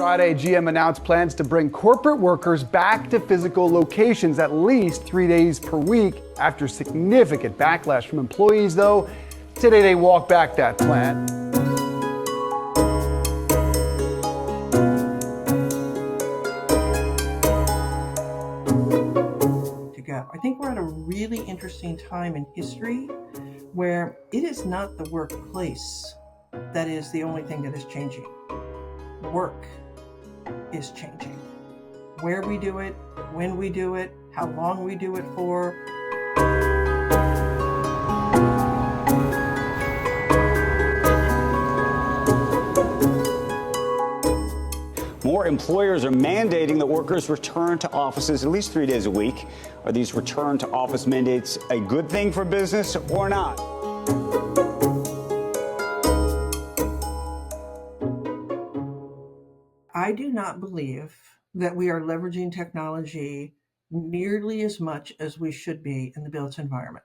Friday, GM announced plans to bring corporate workers back to physical locations at least 3 days per week. After significant backlash from employees, though, today they walk back that plan. I think we're at a really interesting time in history where it is not the workplace that is the only thing that is changing. Work is changing. Where we do it, when we do it, how long we do it for. More employers are mandating that workers return to offices at least 3 days a week. Are these return to office mandates a good thing for business or not? I do not believe that we are leveraging technology nearly as much as we should be in the built environment,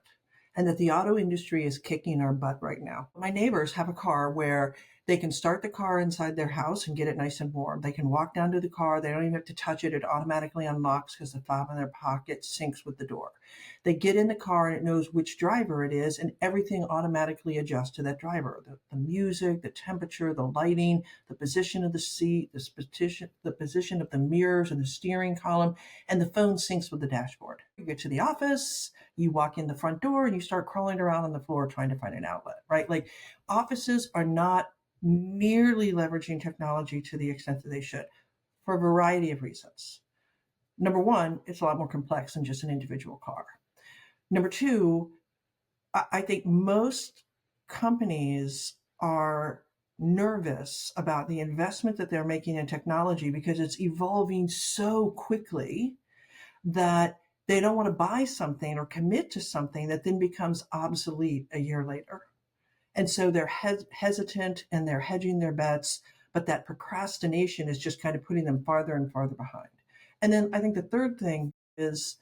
and that the auto industry is kicking our butt right now. My neighbors have a car where they can start the car inside their house and get it nice and warm. They can walk down to the car. They don't even have to touch it. It automatically unlocks because the fob in their pocket syncs with the door. They get in the car and it knows which driver it is, and everything automatically adjusts to that driver. The music, the temperature, the lighting, the position of the seat, the position of the mirrors and the steering column, and the phone syncs with the dashboard. You get to the office, you walk in the front door, and you start crawling around on the floor trying to find an outlet, right? Like, offices are not nearly leveraging technology to the extent that they should for a variety of reasons. Number one, it's a lot more complex than just an individual car. Number two, I think most companies are nervous about the investment that they're making in technology because it's evolving so quickly that they don't want to buy something or commit to something that then becomes obsolete a year later. And so they're hesitant and they're hedging their bets, but that procrastination is just kind of putting them farther and farther behind. And then I think the third thing is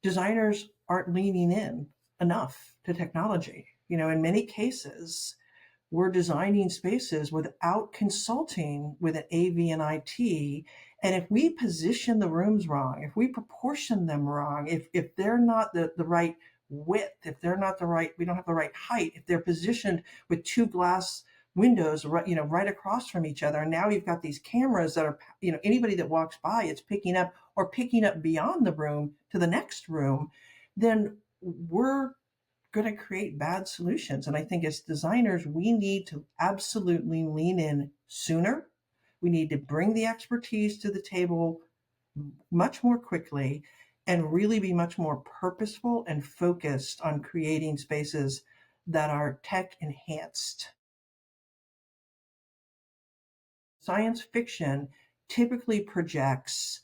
designers aren't leaning in enough to technology. You know, in many cases, we're designing spaces without consulting with an AV and IT. And if we position the rooms wrong, if we proportion them wrong, if they're not the right width, if they're not the right, we don't have the right height, if they're positioned with two glass windows right across from each other, and now you've got these cameras that are, anybody that walks by, it's picking up beyond the room to the next room, then we're going to create bad solutions. And I think as designers, we need to absolutely lean in sooner. We need to bring the expertise to the table much more quickly and really be much more purposeful and focused on creating spaces that are tech enhanced. Science fiction typically projects,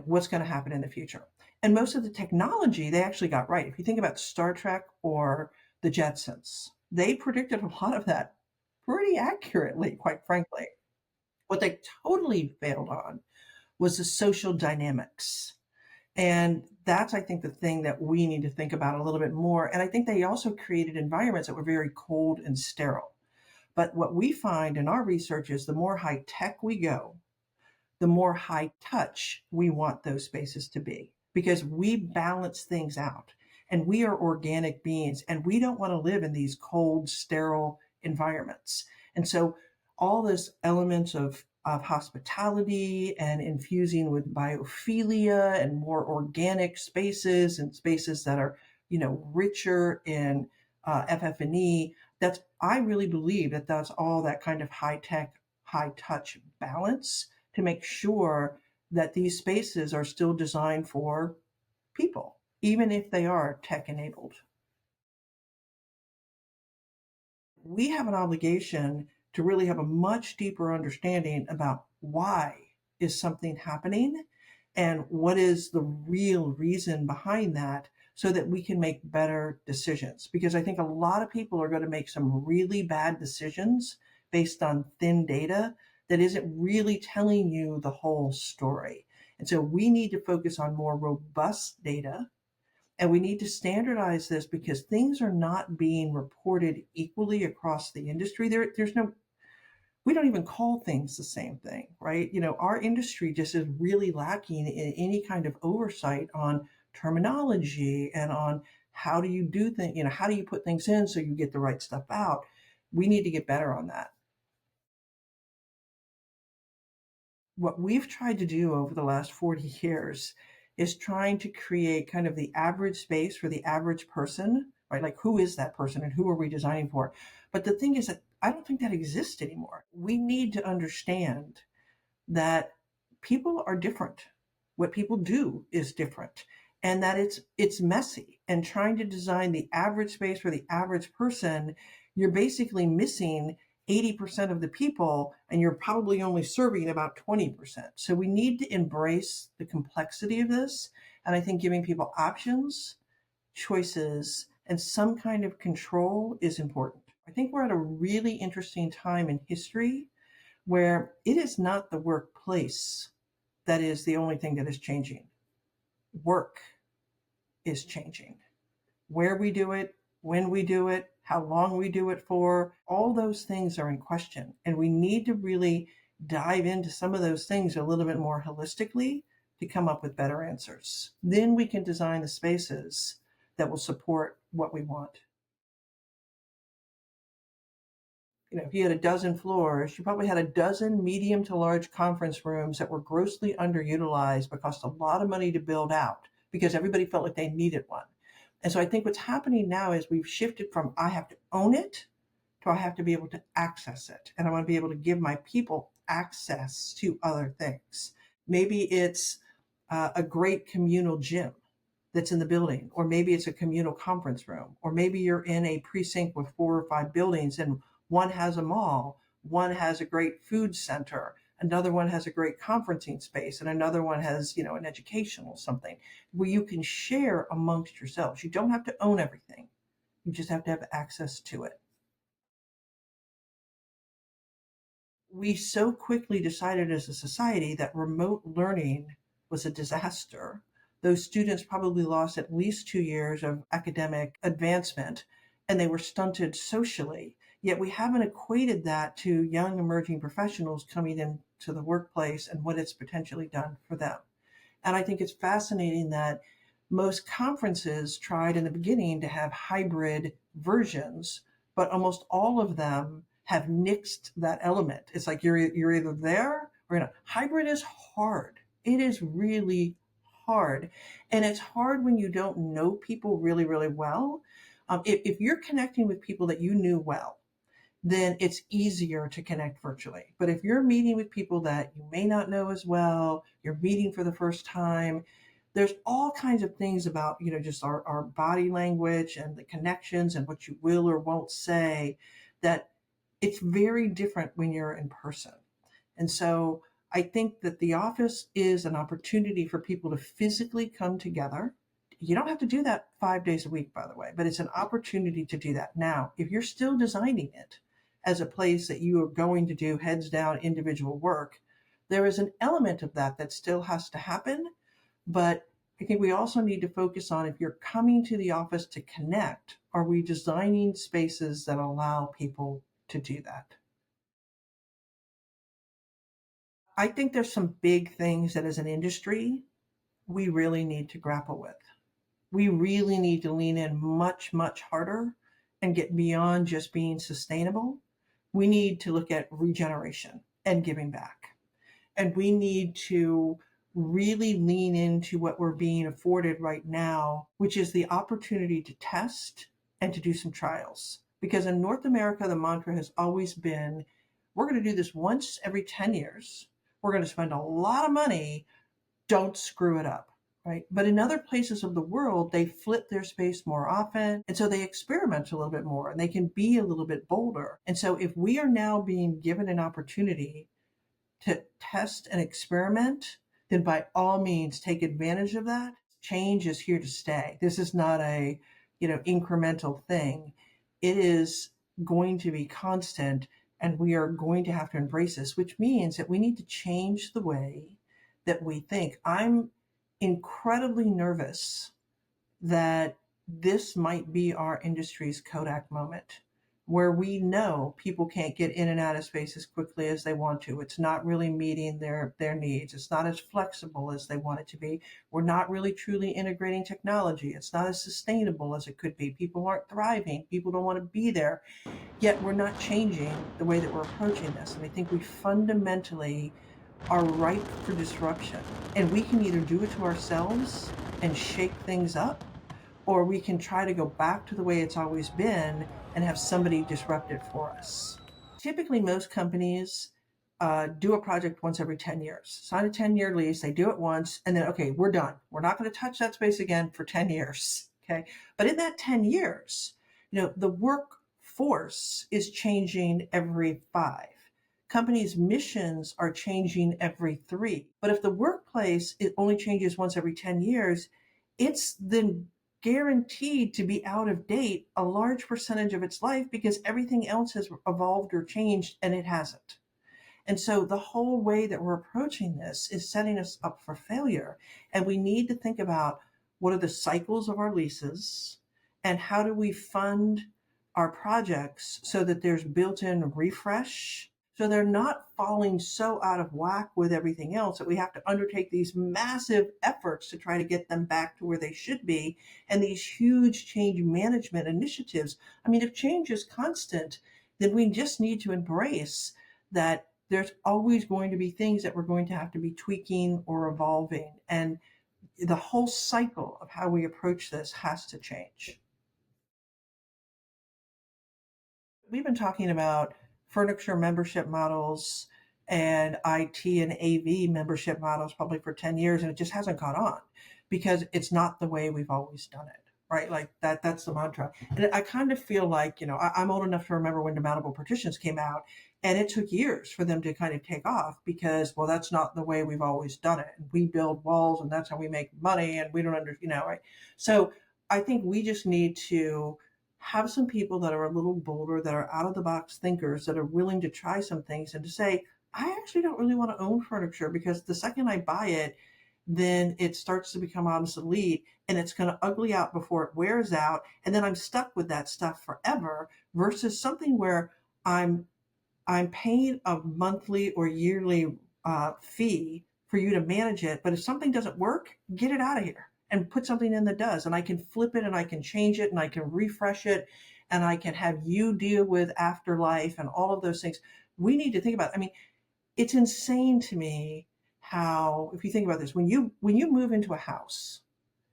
what's going to happen in the future. And most of the technology they actually got right. If you think about Star Trek or the Jetsons, they predicted a lot of that pretty accurately, quite frankly. What they totally failed on was the social dynamics. And that's, I think, the thing that we need to think about a little bit more. And I think they also created environments that were very cold and sterile. But what we find in our research is the more high tech we go, the more high touch we want those spaces to be, because we balance things out and we are organic beings and we don't want to live in these cold, sterile environments. And so all this elements of hospitality and infusing with biophilia and more organic spaces and spaces that are, richer in FF&E, I really believe that that's all that kind of high tech, high touch balance to make sure that these spaces are still designed for people, even if they are tech enabled. We have an obligation to really have a much deeper understanding about why is something happening and what is the real reason behind that, so that we can make better decisions. Because I think a lot of people are going to make some really bad decisions based on thin data that isn't really telling you the whole story. And so we need to focus on more robust data, and we need to standardize this because things are not being reported equally across the industry. we don't even call things the same thing, right? Our industry just is really lacking in any kind of oversight on terminology and on how do you do things, how do you put things in so you get the right stuff out. We need to get better on that. What we've tried to do over the last 40 years is trying to create kind of the average space for the average person, right? Like, who is that person and who are we designing for? But the thing is that I don't think that exists anymore. We need to understand that people are different. What people do is different, and that it's messy. And trying to design the average space for the average person, you're basically missing 80% of the people, and you're probably only serving about 20%. So we need to embrace the complexity of this. And I think giving people options, choices, and some kind of control is important. I think we're at a really interesting time in history where it is not the workplace that is the only thing that is changing. Work is changing. Where we do it, when we do it, how long we do it for, all those things are in question. And we need to really dive into some of those things a little bit more holistically to come up with better answers. Then we can design the spaces that will support what we want. If you had a dozen floors, you probably had a dozen medium to large conference rooms that were grossly underutilized but cost a lot of money to build out because everybody felt like they needed one. And so I think what's happening now is we've shifted from I have to own it to I have to be able to access it. And I want to be able to give my people access to other things. Maybe it's a great communal gym that's in the building, or maybe it's a communal conference room, or maybe you're in a precinct with 4 or 5 buildings and one has a mall, one has a great food center, another one has a great conferencing space, and another one has, an educational something where you can share amongst yourselves. You don't have to own everything. You just have to have access to it. We so quickly decided as a society that remote learning was a disaster. Those students probably lost at least 2 years of academic advancement, and they were stunted socially. Yet we haven't equated that to young emerging professionals coming into the workplace and what it's potentially done for them. And I think it's fascinating that most conferences tried in the beginning to have hybrid versions, but almost all of them have nixed that element. It's like you're either there or hybrid is hard. It is really hard. And it's hard when you don't know people really, really well. If you're connecting with people that you knew well, then it's easier to connect virtually. But if you're meeting with people that you may not know as well, you're meeting for the first time, there's all kinds of things about, just our body language and the connections and what you will or won't say, that it's very different when you're in person. And so I think that the office is an opportunity for people to physically come together. You don't have to do that 5 days a week, by the way, but it's an opportunity to do that. Now, if you're still designing it as a place that you are going to do heads down individual work, there is an element of that still has to happen. But I think we also need to focus on, if you're coming to the office to connect, are we designing spaces that allow people to do that? I think there's some big things that as an industry, we really need to grapple with. We really need to lean in much, much harder and get beyond just being sustainable. We need to look at regeneration and giving back. And we need to really lean into what we're being afforded right now, which is the opportunity to test and to do some trials. Because in North America, the mantra has always been, we're going to do this once every 10 years. We're going to spend a lot of money. Don't screw it up. Right? But in other places of the world, they flip their space more often. And so they experiment a little bit more and they can be a little bit bolder. And so if we are now being given an opportunity to test and experiment, then by all means, take advantage of that. Change is here to stay. This is not a, incremental thing. It is going to be constant, and we are going to have to embrace this, which means that we need to change the way that we think. I'm incredibly nervous that this might be our industry's Kodak moment, where we know people can't get in and out of space as quickly as they want to. It's not really meeting their needs. It's not as flexible as they want it to be. We're not really truly integrating technology. It's not as sustainable as it could be. People aren't thriving. People don't want to be there. Yet we're not changing the way that we're approaching this. And I think we fundamentally are ripe for disruption. And we can either do it to ourselves and shake things up, or we can try to go back to the way it's always been and have somebody disrupt it for us. Typically, most companies do a project once every 10 years. Sign a 10-year lease, they do it once, and then, okay, we're done. We're not going to touch that space again for 10 years, okay? But in that 10 years, the workforce is changing every 5. Companies' missions are changing every 3. But if the workplace, it only changes once every 10 years, it's then guaranteed to be out of date a large percentage of its life because everything else has evolved or changed and it hasn't. And so the whole way that we're approaching this is setting us up for failure. And we need to think about what are the cycles of our leases and how do we fund our projects so that there's built-in refresh, so they're not falling so out of whack with everything else that we have to undertake these massive efforts to try to get them back to where they should be. And these huge change management initiatives. I mean, if change is constant, then we just need to embrace that there's always going to be things that we're going to have to be tweaking or evolving. And the whole cycle of how we approach this has to change. We've been talking about furniture membership models and IT and AV membership models probably for 10 years, and it just hasn't caught on because it's not the way we've always done it, right? Like that's the mantra. And I kind of feel like, I'm old enough to remember when demountable partitions came out, and it took years for them to kind of take off because, well, that's not the way we've always done it. We build walls and that's how we make money, and we don't right? So I think we just need to have some people that are a little bolder, that are out of the box thinkers, that are willing to try some things and to say, I actually don't really want to own furniture because the second I buy it, then it starts to become obsolete and it's going to ugly out before it wears out. And then I'm stuck with that stuff forever versus something where I'm paying a monthly or yearly fee for you to manage it. But if something doesn't work, get it out of here and put something in that does. And I can flip it and I can change it and I can refresh it and I can have you deal with afterlife and all of those things. We need to think about, it's insane to me how, if you think about this, when you move into a house,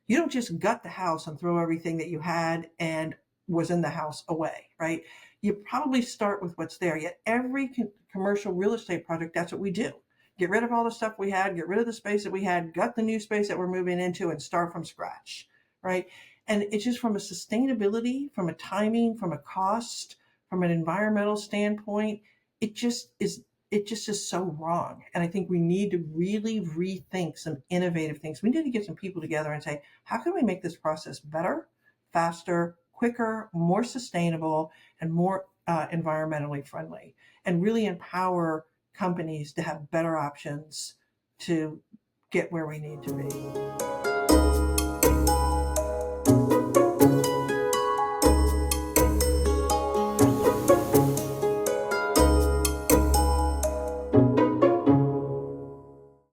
you don't just gut the house and throw everything that you had and was in the house away, right? You probably start with what's there. Yet every commercial real estate project, that's what we do. Get rid of all the stuff we had, get rid of the space that we had, gut the new space that we're moving into and start from scratch, right? And it's just from a sustainability, from a timing, from a cost, from an environmental standpoint, it just is so wrong. And I think we need to really rethink some innovative things. We need to get some people together and say, how can we make this process better, faster, quicker, more sustainable, and more environmentally friendly, and really empower companies to have better options to get where we need to be.